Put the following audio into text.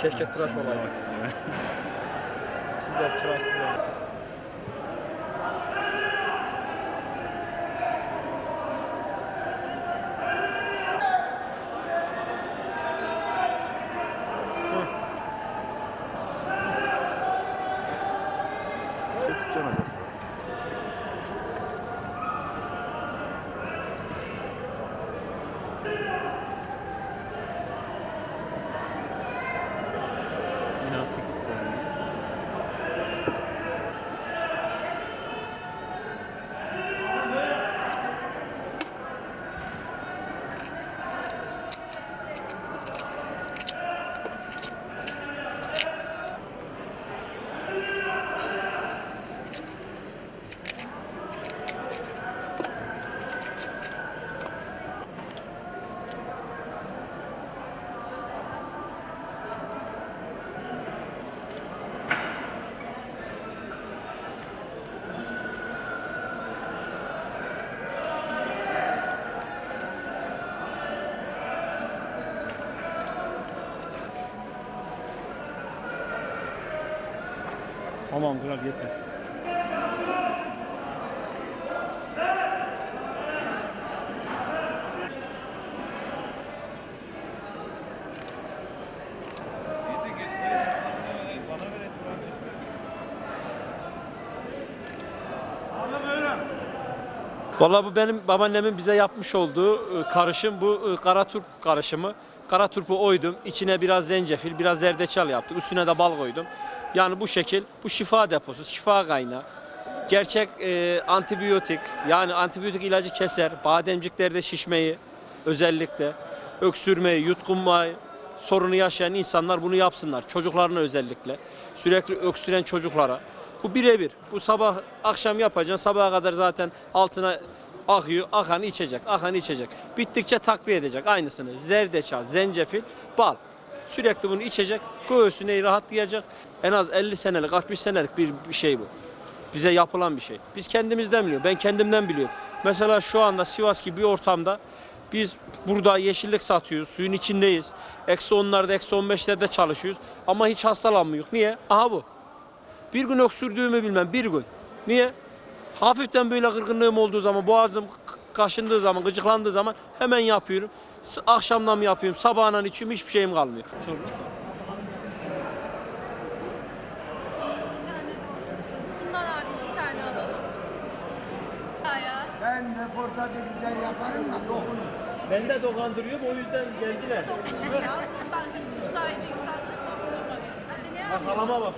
Keşke tıraş olaydı. Sizler tıraşsız olun. Tamam kral yeter. Vallahi bu benim babaannemin bize yapmış olduğu karışım, bu kara turp karışımı. Kara turpu oydum, içine biraz zencefil, biraz zerdeçal yaptım, üstüne de bal koydum. Yani bu şekil, bu şifa deposu, şifa kaynağı. Gerçek antibiyotik, yani antibiyotik ilacı keser, bademciklerde şişmeyi, özellikle öksürmeyi, yutkunmayı sorunu yaşayan insanlar bunu yapsınlar. Çocuklarına özellikle, sürekli öksüren çocuklara. Bu birebir. Bu sabah akşam yapacaksın. Sabaha kadar zaten altına akıyor. Akanı içecek. Akanı içecek. Bittikçe takviye edecek. Aynısını. Zerdeçal, zencefil, bal. Sürekli bunu içecek. Göğsüne rahatlayacak. En az 50 senelik, 60 senelik bir şey bu. Bize yapılan bir şey. Biz kendimizden biliyoruz. Ben kendimden biliyorum. Mesela şu anda Sivas gibi bir ortamda biz burada yeşillik satıyoruz. Suyun içindeyiz. Eksi 10'larda, eksi 15'lerde çalışıyoruz. Ama hiç hastalanmıyoruz. Niye? Aha bu. Bir gün öksürdüğümü bilmem, bir gün. Niye? Hafiften böyle kırgınlığım olduğu zaman, boğazım kaşındığı zaman, gıcıklandığı zaman hemen yapıyorum. Akşamdan mı yapıyorum, sabahından içiyorum, hiçbir şeyim kalmıyor. Şundan abi 2 tane alalım. Ben reportajı güzel yaparım da dokunun. Ben de dokandırıyorum, o yüzden geldiler. Ben hiç müsaade insanları dokunulmadı. Bak halama bak.